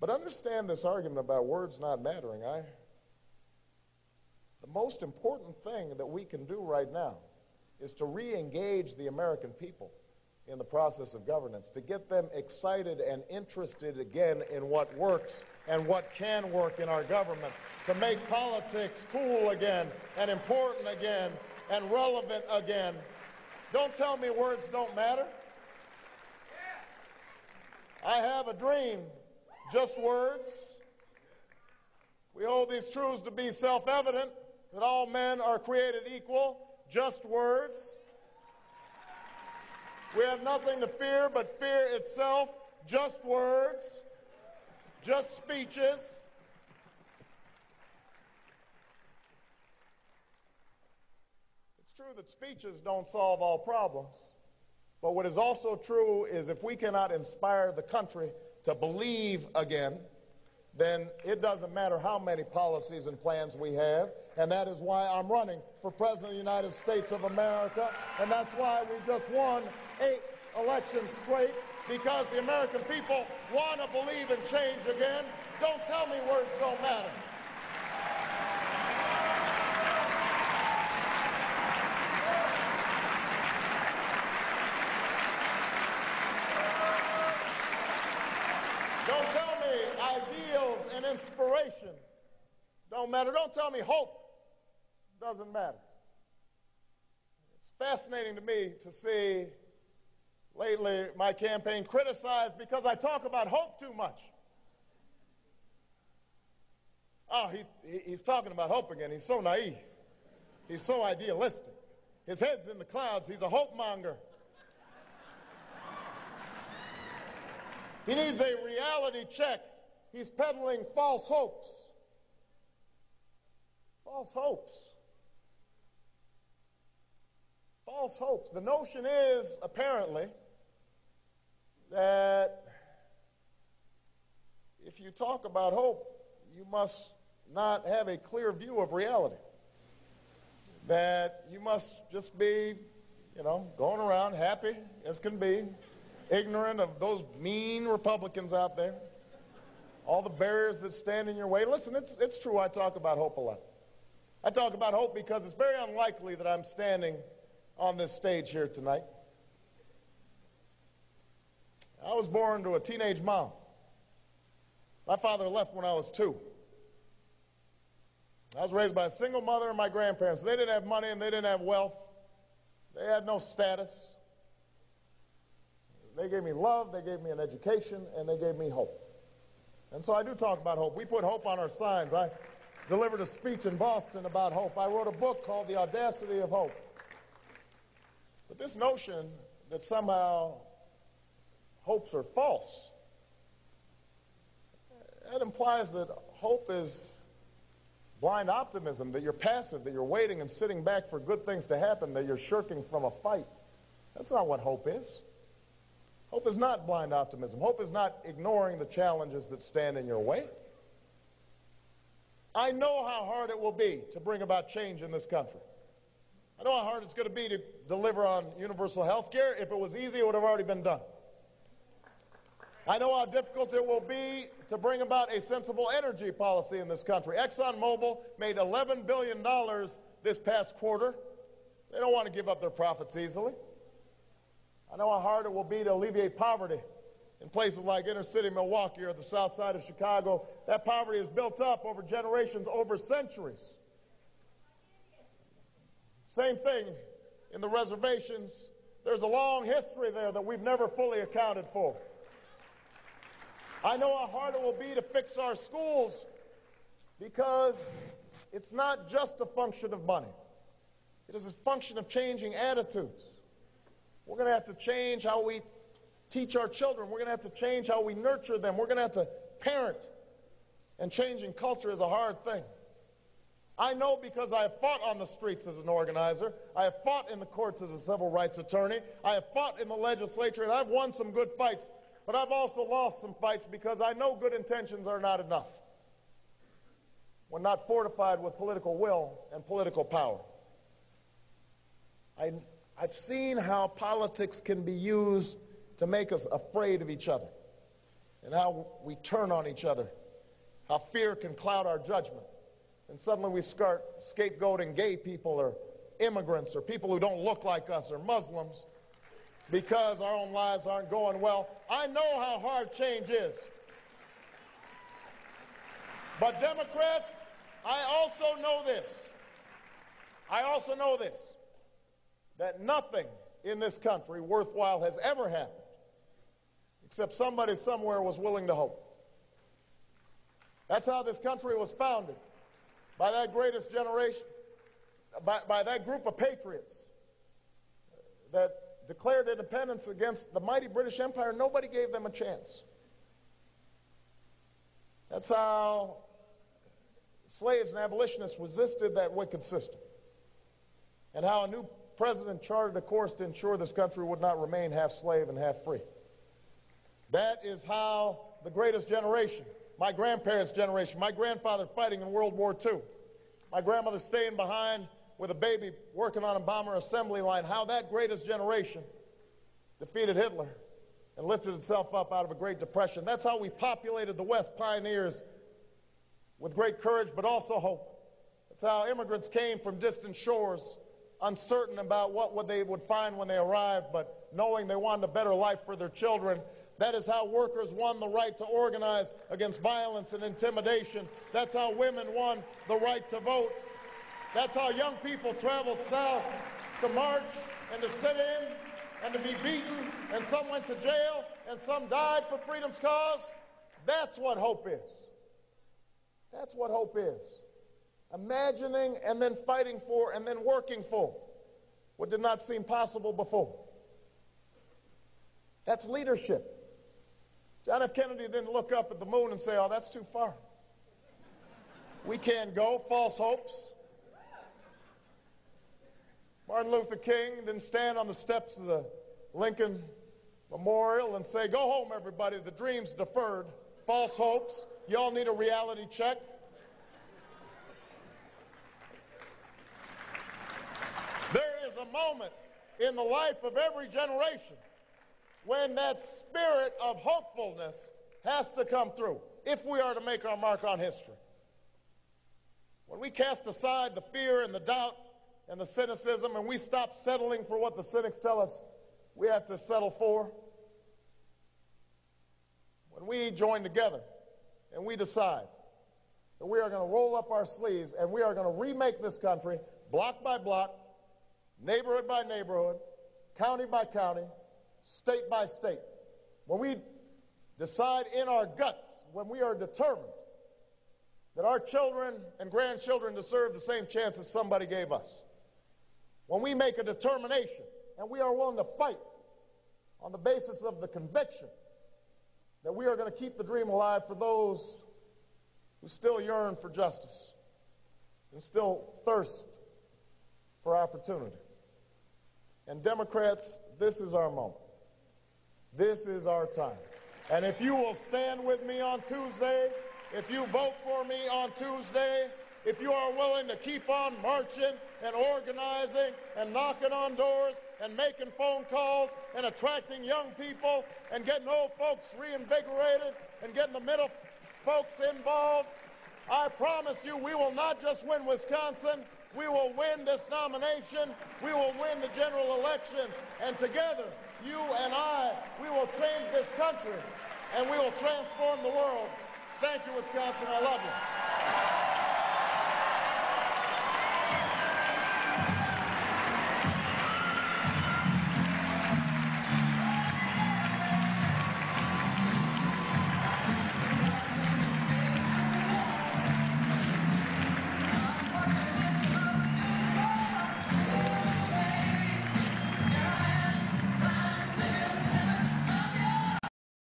But understand this argument about words not mattering. The most important thing that we can do right now is to re-engage the American people in the process of governance, to get them excited and interested again in what works and what can work in our government, to make politics cool again and important again and relevant again. Don't tell me words don't matter. I have a dream, just words. We hold these truths to be self-evident, that all men are created equal, just words. We have nothing to fear but fear itself, just words, just speeches. It's true that speeches don't solve all problems, but what is also true is if we cannot inspire the country to believe again, then it doesn't matter how many policies and plans we have, and that is why I'm running for President of the United States of America, and that's why we just won 8 elections straight, because the American people want to believe in change again. Don't tell me words don't matter. Don't tell me ideals and inspiration don't matter. Don't tell me hope doesn't matter. It's fascinating to me to see lately my campaign criticized because I talk about hope too much. Oh, he's talking about hope again. He's so naive. He's so idealistic. His head's in the clouds. He's a hope monger. He needs a reality check. He's peddling false hopes. False hopes. False hopes. The notion is, apparently, that if you talk about hope, you must not have a clear view of reality. That you must just be, going around happy as can be, ignorant of those mean Republicans out there, all the barriers that stand in your way. Listen, it's true I talk about hope a lot. I talk about hope because it's very unlikely that I'm standing on this stage here tonight. I was born to a teenage mom. My father left when I was 2. I was raised by a single mother and my grandparents. They didn't have money and they didn't have wealth. They had no status. They gave me love, they gave me an education, and they gave me hope. And so I do talk about hope. We put hope on our signs. I delivered a speech in Boston about hope. I wrote a book called The Audacity of Hope. But this notion that somehow hopes are false, that implies that hope is blind optimism, that you're passive, that you're waiting and sitting back for good things to happen, that you're shirking from a fight. That's not what hope is. Hope is not blind optimism. Hope is not ignoring the challenges that stand in your way. I know how hard it will be to bring about change in this country. I know how hard it's going to be to deliver on universal health care. If it was easy, it would have already been done. I know how difficult it will be to bring about a sensible energy policy in this country. ExxonMobil made $11 billion this past quarter. They don't want to give up their profits easily. I know how hard it will be to alleviate poverty in places like inner city Milwaukee or the south side of Chicago. That poverty is built up over generations, over centuries. Same thing in the reservations. There's a long history there that we've never fully accounted for. I know how hard it will be to fix our schools because it's not just a function of money. It is a function of changing attitudes. We're going to have to change how we teach our children. We're going to have to change how we nurture them. We're going to have to parent. And changing culture is a hard thing. I know because I have fought on the streets as an organizer. I have fought in the courts as a civil rights attorney. I have fought in the legislature, and I've won some good fights. But I've also lost some fights because I know good intentions are not enough when not fortified with political will and political power. I've seen how politics can be used to make us afraid of each other. and how we turn on each other, how fear can cloud our judgment. And suddenly we start scapegoating gay people or immigrants or people who don't look like us or Muslims because our own lives aren't going well. I know how hard change is. But Democrats, I also know this. That nothing in this country worthwhile has ever happened except somebody somewhere was willing to hope. That's how this country was founded, by that greatest generation, by that group of patriots that declared independence against the mighty British Empire. Nobody gave them a chance. That's how slaves and abolitionists resisted that wicked system, and how a new president charted a course to ensure this country would not remain half slave and half free. That is how the greatest generation, my grandparents' generation, my grandfather fighting in World War II, my grandmother staying behind with a baby working on a bomber assembly line, how that greatest generation defeated Hitler and lifted itself up out of a Great Depression. That's how we populated the West, pioneers with great courage but also hope. That's how immigrants came from distant shores, uncertain about what they would find when they arrived, but knowing they wanted a better life for their children. That is how workers won the right to organize against violence and intimidation. That's how women won the right to vote. That's how young people traveled south to march and to sit in and to be beaten, and some went to jail, and some died for freedom's cause. That's what hope is. That's what hope is. Imagining and then fighting for and then working for what did not seem possible before. That's leadership. John F. Kennedy didn't look up at the moon and say, oh, that's too far. We can't go. False hopes. Martin Luther King didn't stand on the steps of the Lincoln Memorial and say, go home, everybody, the dream's deferred. False hopes. You all need a reality check. There is a moment in the life of every generation when that spirit of hopefulness has to come through if we are to make our mark on history. When we cast aside the fear and the doubt and the cynicism, and we stop settling for what the cynics tell us we have to settle for, when we join together and we decide that we are going to roll up our sleeves and we are going to remake this country block by block, neighborhood by neighborhood, county by county, state by state, when we decide in our guts, when we are determined that our children and grandchildren deserve the same chances somebody gave us, when we make a determination and we are willing to fight on the basis of the conviction that we are going to keep the dream alive for those who still yearn for justice and still thirst for opportunity. And Democrats, this is our moment. This is our time. And if you will stand with me on Tuesday, if you vote for me on Tuesday, if you are willing to keep on marching and organizing and knocking on doors and making phone calls and attracting young people and getting old folks reinvigorated and getting the middle folks involved, I promise you we will not just win Wisconsin, we will win this nomination, we will win the general election, and together, you and I, we will change this country and we will transform the world. Thank you, Wisconsin. I love you.